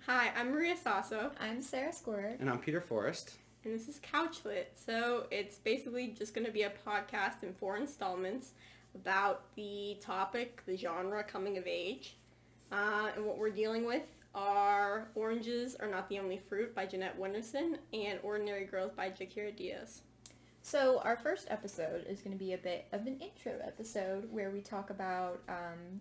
Hi, I'm Maria Sasso. I'm Sarah Squirt. And I'm Peter Forrest. And this is CouchLit. So it's basically just going to be a podcast in 4 installments about the topic, the genre, coming of age. And what we're dealing with are Oranges Are Not the Only Fruit by Jeanette Winterson and Ordinary Girls by Jakira Diaz. So our first episode is going to be a bit of an intro episode where we talk about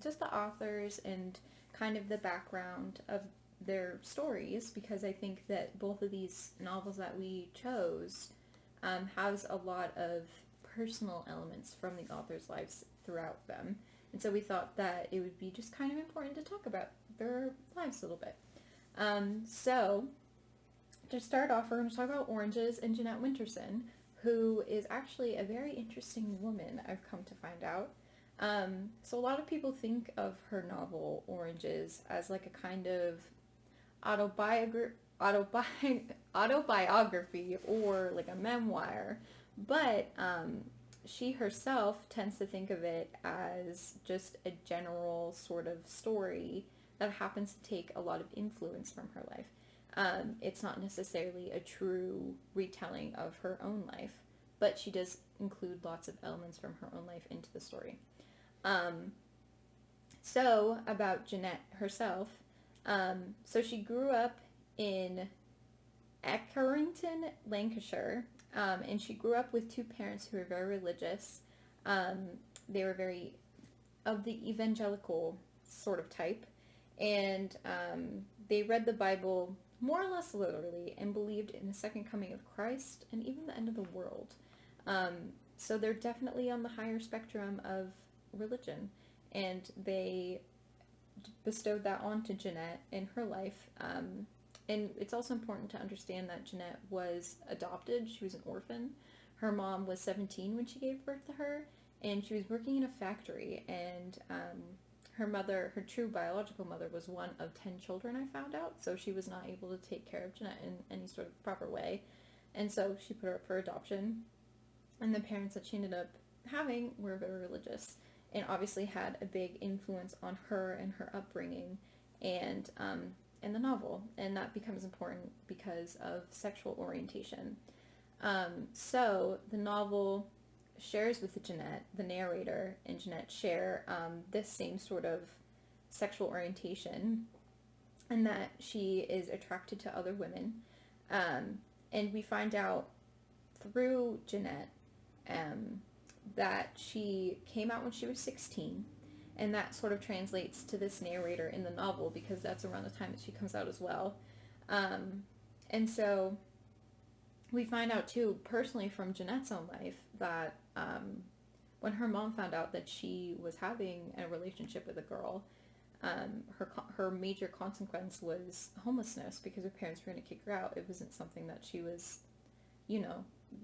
just the authors and kind of the background of their stories, because I think that both of these novels that we chose has a lot of personal elements from the authors' lives throughout them. And so we thought that it would be just kind of important to talk about their lives a little bit. So to start off, we're going to talk about Oranges and Jeanette Winterson, who is actually a very interesting woman, I've come to find out. So a lot of people think of her novel, Oranges, as like a kind of autobiography or like a memoir, but she herself tends to think of it as just a general sort of story that happens to take a lot of influence from her life. It's not necessarily a true retelling of her own life, but she does include lots of elements from her own life into the story. So about Jeanette herself, so she grew up in Eckerington, Lancashire, and she grew up with two parents who were very religious. They were very of the evangelical sort of type, and they read the Bible more or less literally and believed in the second coming of Christ and even the end of the world. So they're definitely on the higher spectrum of religion, and they bestowed that onto Jeanette in her life. And it's also important to understand that Jeanette was adopted. She was an orphan. Her mom was 17 when she gave birth to her, and she was working in a factory, and her mother, her true biological mother, was one of 10 children, I found out, so she was not able to take care of Jeanette in any sort of proper way, and so she put her up for adoption, and the parents that she ended up having were very religious, and obviously had a big influence on her and her upbringing, and in the novel, and that becomes important because of sexual orientation. So the novel shares with Jeanette, the narrator and Jeanette share this same sort of sexual orientation, and that she is attracted to other women. And we find out through Jeanette that she came out when she was 16, and that sort of translates to this narrator in the novel because that's around the time that she comes out as well. And so we find out too, personally from Jeanette's own life, that when her mom found out that she was having a relationship with a girl, her major consequence was homelessness because her parents were going to kick her out. It wasn't something that she was,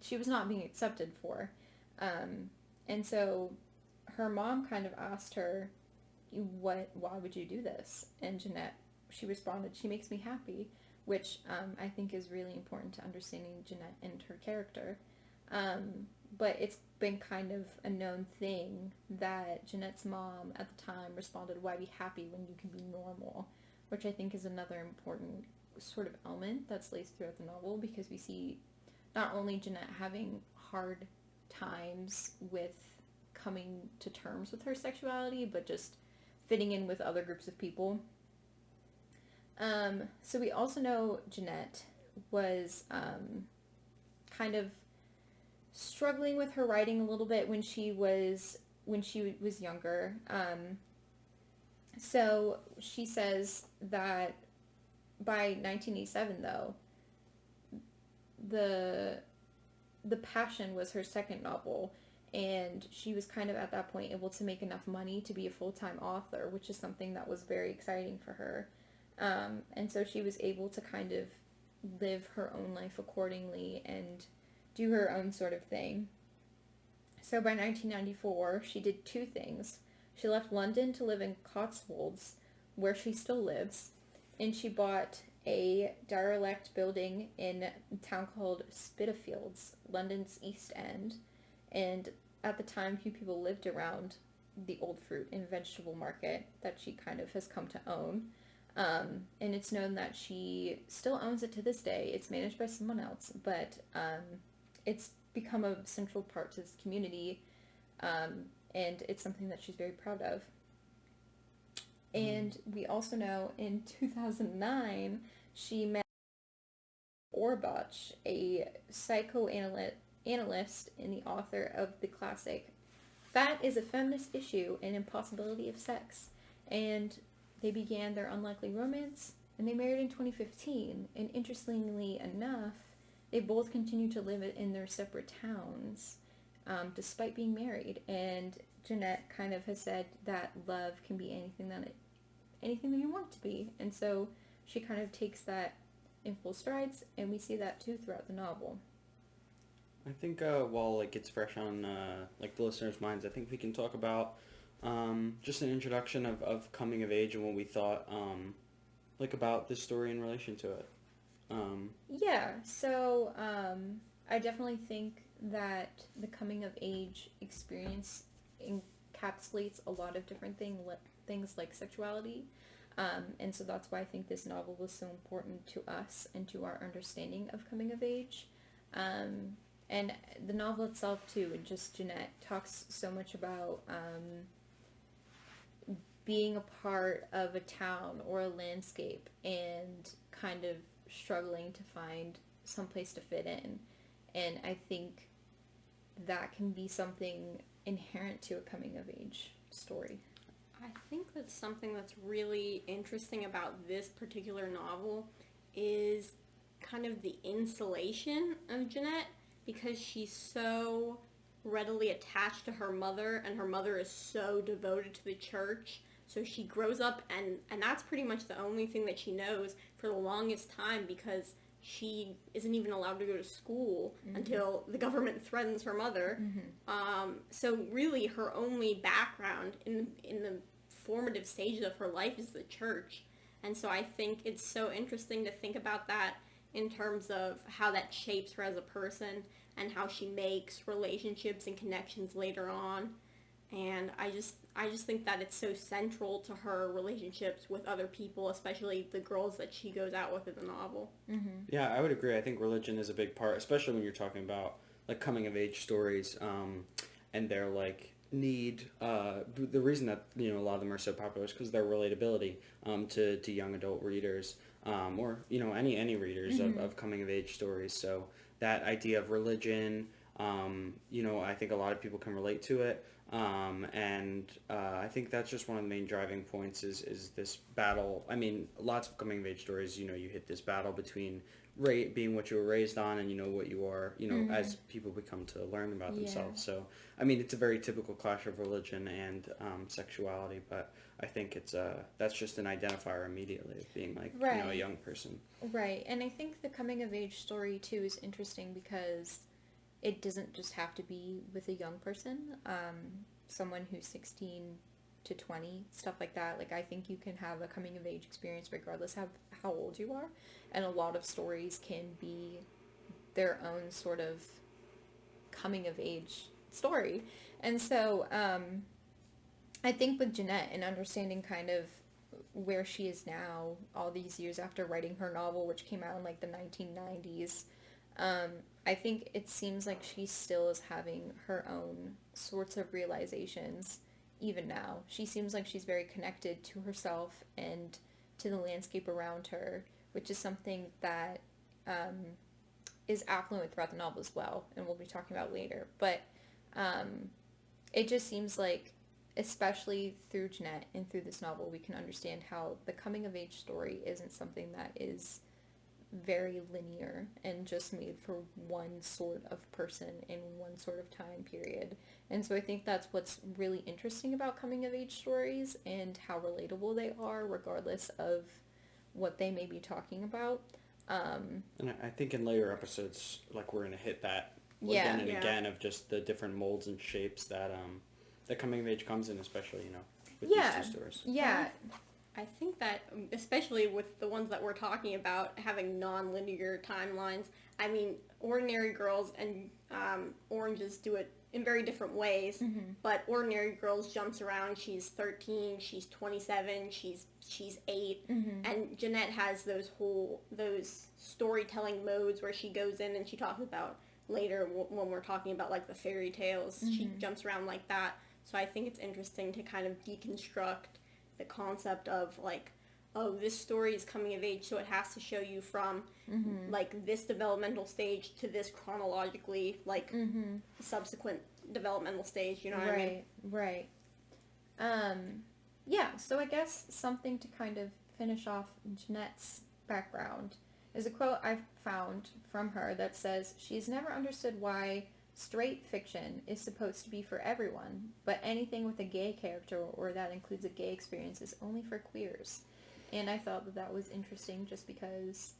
she was not being accepted for. And so her mom kind of asked her, why would you do this? And Jeanette, she responded, she makes me happy, which I think is really important to understanding Jeanette and her character. But it's been kind of a known thing that Jeanette's mom at the time responded, why be happy when you can be normal? Which I think is another important sort of element that's laced throughout the novel, because we see not only Jeanette having hard times with coming to terms with her sexuality, but just fitting in with other groups of people. So we also know Jeanette was kind of struggling with her writing a little bit when she was younger. So she says that by 1987, though, the Passion was her second novel, and she was kind of at that point able to make enough money to be a full-time author, which is something that was very exciting for her. And so she was able to kind of live her own life accordingly and do her own sort of thing. So by 1994, she did two things. She left London to live in Cotswolds, where she still lives, and she bought a derelict building in a town called Spitalfields, London's East End, and at the time few people lived around the old fruit and vegetable market that she kind of has come to own. And it's known that she still owns it to this day. It's managed by someone else, but it's become a central part to this community, and it's something that she's very proud of. And we also know in 2009, she met Orbach, a psychoanalyst and the author of the classic That is a Feminist Issue, An Impossibility of Sex. And they began their unlikely romance, and they married in 2015. And interestingly enough, they both continue to live in their separate towns, despite being married. And Jeanette kind of has said that love can be anything that you want it to be. And so she kind of takes that in full strides, and we see that too throughout the novel. I think while it's fresh on the listeners' minds, I think we can talk about just an introduction of coming of age and what we thought about this story in relation to it. So I definitely think that the coming of age experience encapsulates a lot of different things like sexuality. And so that's why I think this novel was so important to us and to our understanding of coming of age. And the novel itself too, and just Jeanette talks so much about being a part of a town or a landscape and kind of struggling to find some place to fit in. And I think that can be something inherent to a coming of age story. I think that something that's really interesting about this particular novel is kind of the insulation of Jeanette, because she's so readily attached to her mother, and her mother is so devoted to the church. So she grows up, and that's pretty much the only thing that she knows for the longest time, because she isn't even allowed to go to school until the government threatens her mother. So really her only background in the formative stages of her life is the church. And so I think it's so interesting to think about that in terms of how that shapes her as a person and how she makes relationships and connections later on. And I just think that it's so central to her relationships with other people, especially the girls that she goes out with in the novel. Yeah, I would agree. I think religion is a big part, especially when you're talking about coming of age stories, and their need. The reason that a lot of them are so popular is because their relatability to young adult readers, or any readers of coming of age stories. So that idea of religion, I think a lot of people can relate to it. And I think that's just one of the main driving points is this battle. I mean, lots of coming of age stories, you hit this battle between being what you were raised on and what you are, as people become to learn about themselves. So, I mean, it's a very typical clash of religion and sexuality, but I think it's that's just an identifier immediately of being a young person. Right. And I think the coming of age story too is interesting because it doesn't just have to be with a young person, someone who's 16 to 20, stuff like that. I think you can have a coming of age experience regardless of how old you are. And a lot of stories can be their own sort of coming of age story. And so I think with Jeanette and understanding kind of where she is now, all these years after writing her novel, which came out in the 1990s, I think it seems like she still is having her own sorts of realizations even now. She seems like she's very connected to herself and to the landscape around her, which is something that is affluent throughout the novel as well, and we'll be talking about later. But it just seems like, especially through Jeanette and through this novel, we can understand how the coming of age story isn't something that is very linear and just made for one sort of person in one sort of time period. And so I think that's what's really interesting about coming of age stories and how relatable they are regardless of what they may be talking about. And I think in later episodes, we're going to hit that again and again of just the different molds and shapes that that coming of age comes in, especially, with these two stories. Yeah. I think that, especially with the ones that we're talking about, having non-linear timelines, I mean, Ordinary Girls and Oranges do it in very different ways, but Ordinary Girls jumps around. She's 13, she's 27, she's 8, and Jeanette has those storytelling modes where she goes in and she talks about later when we're talking about like the fairy tales, she jumps around like that. So I think it's interesting to kind of deconstruct the concept of like, oh, this story is coming of age, so it has to show you from like this developmental stage to this chronologically like subsequent developmental stage. You know what I mean? Right. Yeah. So I guess something to kind of finish off Jeanette's background is a quote I found from her that says, "She's never understood why straight fiction is supposed to be for everyone, but anything with a gay character or that includes a gay experience is only for queers." And I thought that was interesting just because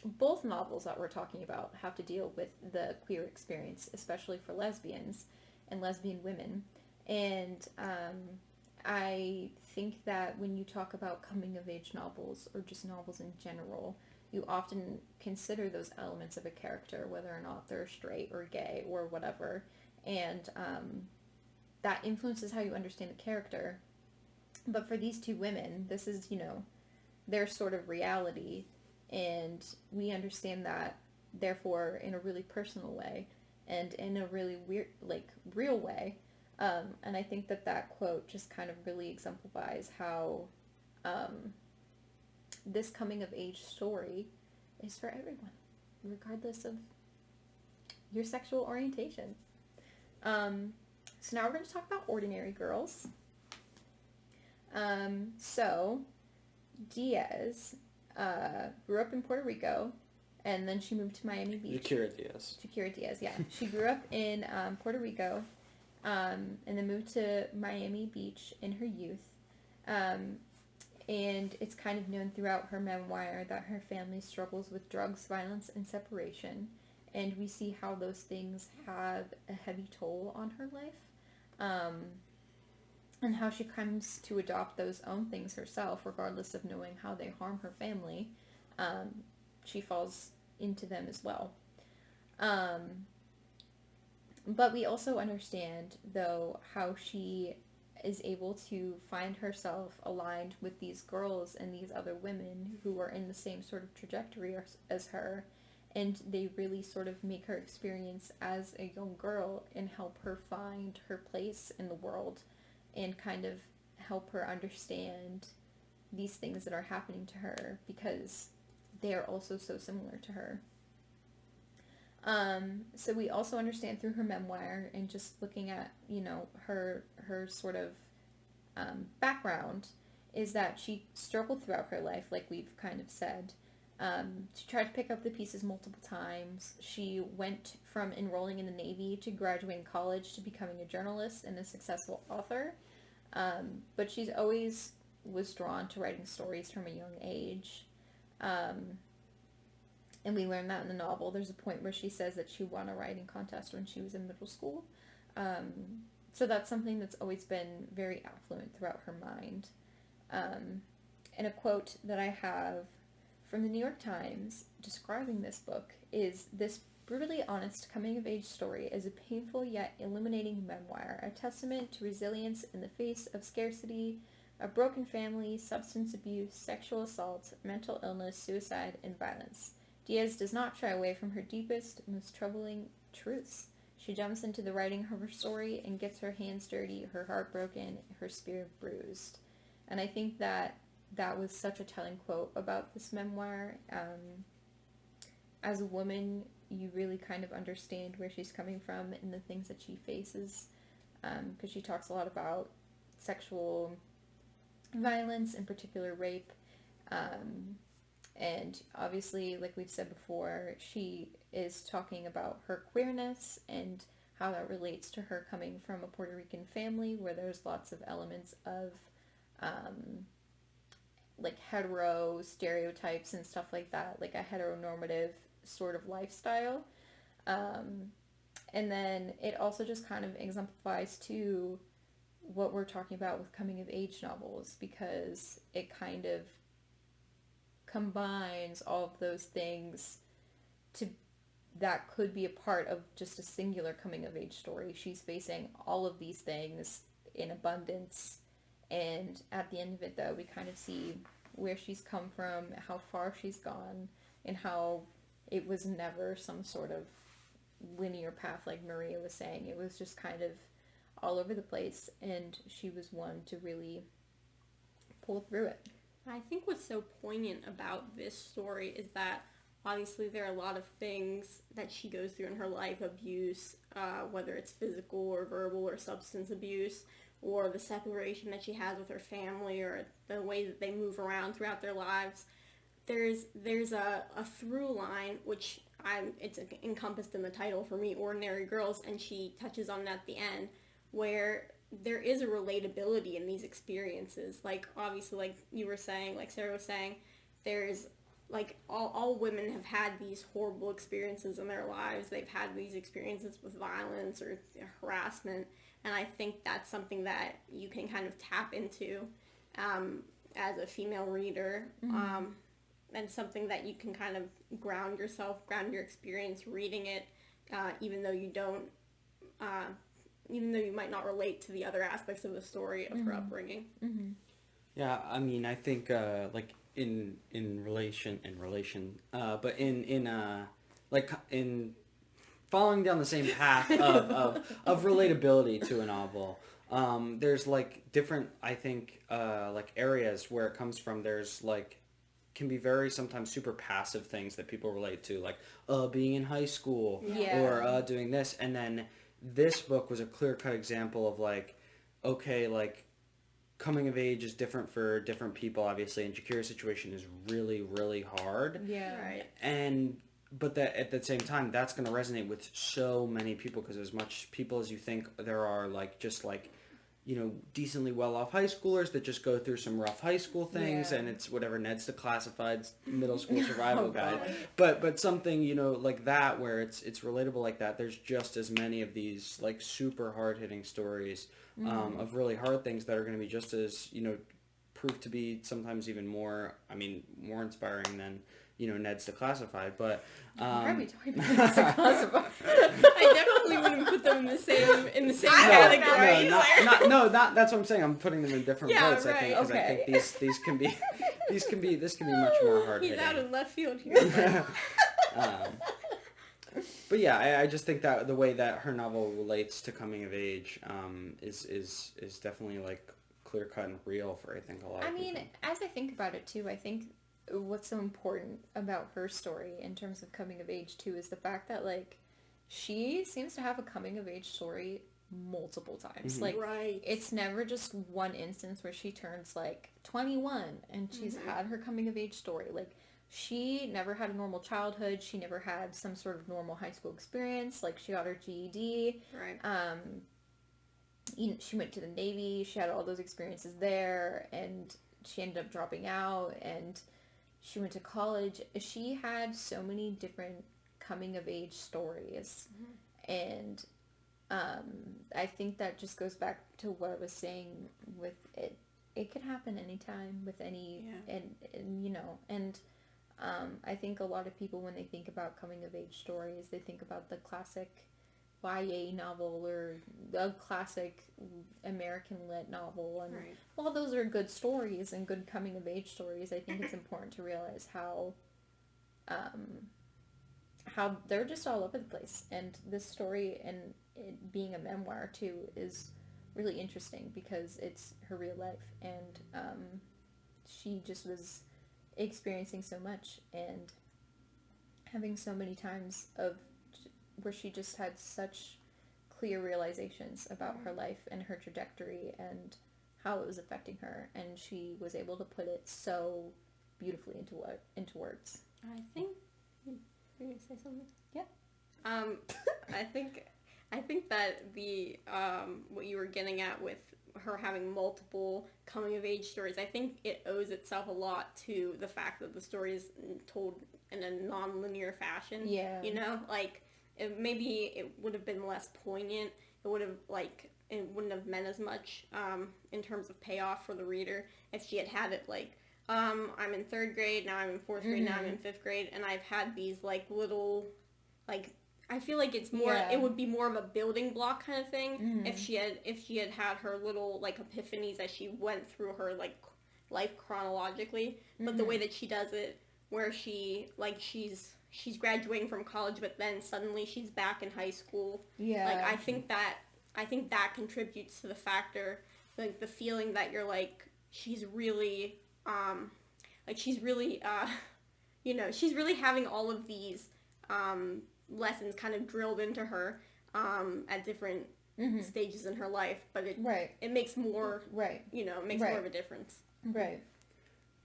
both novels that we're talking about have to deal with the queer experience, especially for lesbians and lesbian women. And I think that when you talk about coming-of-age novels or just novels in general, you often consider those elements of a character, whether or not they're straight or gay or whatever, and that influences how you understand the character. But for these two women, this is, their sort of reality, and we understand that, therefore, in a really personal way, and in a really weird, like, real way. And I think that quote just kind of really exemplifies how this coming-of-age story is for everyone, regardless of your sexual orientation. So now we're going to talk about Ordinary Girls. So Diaz grew up in Puerto Rico, and then she moved to Miami Beach. Shakira Diaz, yeah. She grew up in Puerto Rico, and then moved to Miami Beach in her youth. And it's kind of known throughout her memoir that her family struggles with drugs, violence, and separation. And we see how those things have a heavy toll on her life. And how she comes to adopt those own things herself, regardless of knowing how they harm her family. She falls into them as well. But we also understand, though, how she is able to find herself aligned with these girls and these other women who are in the same sort of trajectory as her, and they really sort of make her experience as a young girl and help her find her place in the world and kind of help her understand these things that are happening to her because they are also so similar to her. So we also understand through her memoir and just looking at, her sort of background is that she struggled throughout her life, like we've kind of said. She tried to pick up the pieces multiple times. She went from enrolling in the Navy to graduating college to becoming a journalist and a successful author. But she's always was drawn to writing stories from a young age. And we learn that in the novel. There's a point where she says that she won a writing contest when she was in middle school. So that's something that's always been very affluent throughout her mind. And a quote that I have from the New York Times describing this book is, "This brutally honest coming-of-age story is a painful yet illuminating memoir, a testament to resilience in the face of scarcity, a broken family, substance abuse, sexual assault, mental illness, suicide, and violence. Diaz does not shy away from her deepest, most troubling truths. She jumps into the writing of her story and gets her hands dirty, her heart broken, her spirit bruised." And I think that was such a telling quote about this memoir. As a woman, you really kind of understand where she's coming from and the things that she faces, because she talks a lot about sexual violence, in particular rape, and obviously, like we've said before, she is talking about her queerness and how that relates to her coming from a Puerto Rican family where there's lots of elements of like hetero stereotypes and stuff like that, like a heteronormative sort of lifestyle. And then it also just kind of exemplifies too what we're talking about with coming of age novels, because it kind of combines all of those things to that could be a part of just a singular coming of age story. She's facing all of these things in abundance, and at the end of it, though, we kind of see where she's come from, how far she's gone, and how it was never some sort of linear path like Maria was saying. It was just kind of all over the place, and she was one to really pull through it. I think what's so poignant about this story is that obviously there are a lot of things that she goes through in her life, abuse, whether it's physical or verbal or substance abuse, or the separation that she has with her family, or the way that they move around throughout their lives. There's a through line, which it's encompassed in the title for me, Ordinary Girls, and she touches on that at the end, where there is a relatability in these experiences. Like, obviously, like you were saying, like Sarah was saying, there's, like, all women have had these horrible experiences in their lives. They've had these experiences with violence or harassment, and I think that's something that you can kind of tap into as a female reader, and something that you can kind of ground your experience reading it, even though you don't, even though you might not relate to the other aspects of the story of her upbringing. Yeah, I mean, I think like in relation, but in following down the same path of relatability to a novel. There's like different, I think, like areas where it comes from. There's like can be very sometimes super passive things that people relate to, like being in high school or doing this, and then this book was a clear-cut example of like, okay, like coming of age is different for different people, obviously, and Shakira's situation is really, really hard. Yeah. Right. But that at the same time, that's going to resonate with so many people, because as much people as you think there are, like, just like, you know, decently well-off high schoolers that just go through some rough high school things, and it's whatever Ned's the classified middle school survival guide. But something, you know, like that, where it's relatable like that. There's just as many of these like super hard-hitting stories of really hard things that are going to be just as, you know, prove to be sometimes even more, I mean, more inspiring than, you know, Ned's Declassified, but Why are we talking about Ned's Declassified? I definitely wouldn't put them in the same category. No, that's what I'm saying. I'm putting them in different boats. Right. I think, because I think these can be this can be much more hard hitting. He's out in left field here. But yeah, I just think that the way that her novel relates to coming of age is definitely like clear cut and real for, I think, a lot of people. As I think about it too, I think what's so important about her story in terms of coming of age too is the fact that like she seems to have a coming of age story multiple times. Like, it's never just one instance where she turns like 21 and she's had her coming of age story. Like, she never had a normal childhood. She never had some sort of normal high school experience. Like, she got her GED. You know, she went to the Navy. She had all those experiences there, and she ended up dropping out, and she went to college. She had so many different coming of age stories, and I think that just goes back to what I was saying with it. It could happen anytime with any, and you know, and I think a lot of people, when they think about coming of age stories, they think about the classic YA novel or the classic American lit novel, and while those are good stories and good coming of age stories, I think it's important to realize how they're just all over the place. And this story, and it being a memoir too, is really interesting because it's her real life, and she just was experiencing so much and having so many times of where she just had such clear realizations about her life and her trajectory and how it was affecting her, and she was able to put it so beautifully into words. I think you're gonna say something. Yeah. I think that the what you were getting at with her having multiple coming of age stories, I think it owes itself a lot to the fact that the story is told in a non-linear fashion. Yeah. You know, like maybe it would have been less poignant. It would have like it wouldn't have meant as much in terms of payoff for the reader if she had it like, I'm in 3rd grade, now I'm in 4th grade, now I'm in 5th grade, and I've had these like little, like, I feel like it's more, it would be more of a building block kind of thing if she had her little like epiphanies as she went through her like life chronologically. But the way that she does it, where she's graduating from college, but then suddenly she's back in high school. Yeah. Like, I think that contributes to the factor, like the feeling that you're like, she's really she's really having all of these lessons kind of drilled into her at different stages in her life, but it makes more more of a difference. Right.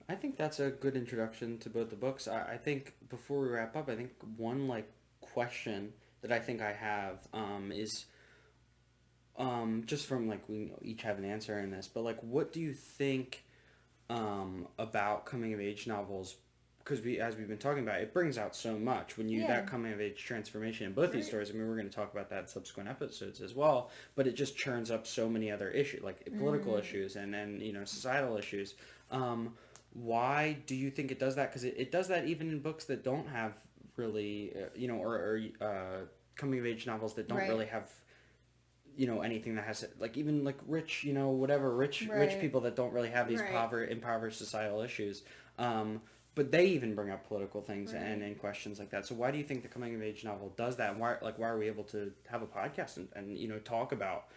I think that's a good introduction to both the books. I think before we wrap up, I think one like question that I think I have is just from like we each have an answer in this, but like what do you think about coming of age novels? Because as we've been talking about, it brings out so much when you that coming of age transformation in both these stories. I mean, we're going to talk about that in subsequent episodes as well, but it just churns up so many other issues, like political issues and societal issues. Why do you think it does that? Because it does that even in books that don't have really, or coming of age novels that don't really have, anything that has, like, even like rich, rich people that don't really have these impoverished societal issues. But they even bring up political things and questions like that. So why do you think the coming of age novel does that? And why are we able to have a podcast and talk about,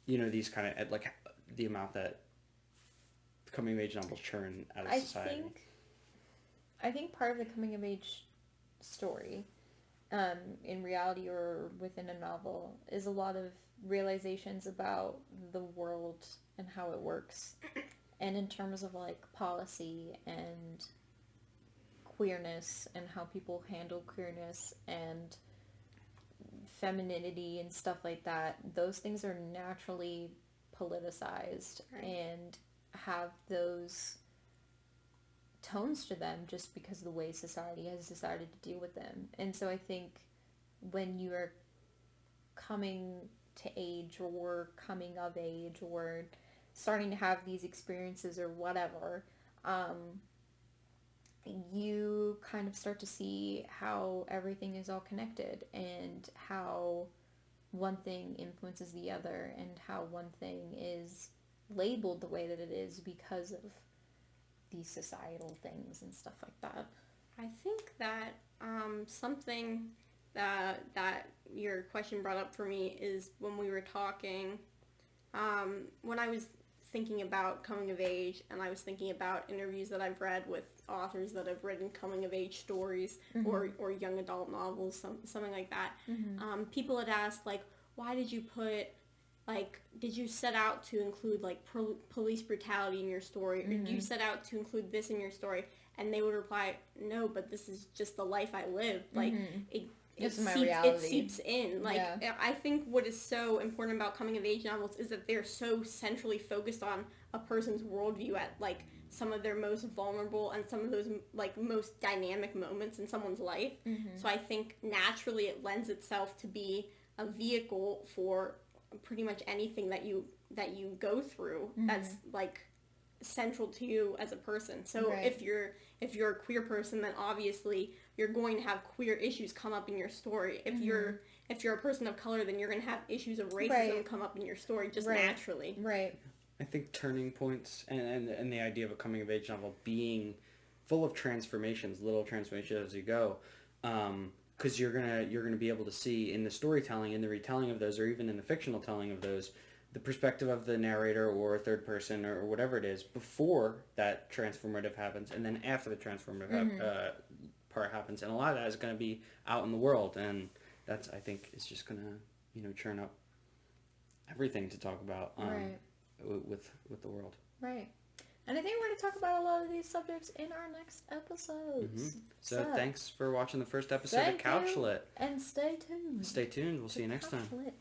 these kind of, like, the amount that coming of age novels churn out of society? I think part of the coming of age story, in reality or within a novel, is a lot of realizations about the world and how it works. And in terms of like policy and queerness and how people handle queerness and femininity and stuff like that, those things are naturally politicized and have those tones to them just because of the way society has decided to deal with them. And so I think when you're coming to age or coming of age or starting to have these experiences or whatever, you kind of start to see how everything is all connected and how one thing influences the other and how one thing is labeled the way that it is because of these societal things and stuff like that. I think that something that your question brought up for me is when we were talking, when I was thinking about coming of age, and I was thinking about interviews that I've read with authors that have written coming of age stories or young adult novels, something like that. People had asked, like, why did you put, like, did you set out to include, like, police brutality in your story, or did you set out to include this in your story? And they would reply, no, but this is just the life I live. Like, it seeps in. Like, I think what is so important about coming of age novels is that they're so centrally focused on a person's worldview at, like, some of their most vulnerable and some of those, like, most dynamic moments in someone's life. So I think naturally it lends itself to be a vehicle for pretty much anything that you go through that's, like, central to you as a person. So if you're a queer person, then obviously you're going to have queer issues come up in your story. If you're a person of color, then you're going to have issues of racism come up in your story just naturally. I think turning points and the idea of a coming of age novel being full of transformations, little transformations as you go, because you're gonna be able to see in the storytelling, in the retelling of those, or even in the fictional telling of those, the perspective of the narrator or a third person or whatever it is before that transformative happens, and then after the transformative part happens. And a lot of that is going to be out in the world, and that's, I think, is just going to churn up everything to talk about with the world. Right. And I think we're going to talk about a lot of these subjects in our next episodes. So thanks for watching the first episode of CouchLit. And stay tuned. Stay tuned. We'll see you next time. CouchLit.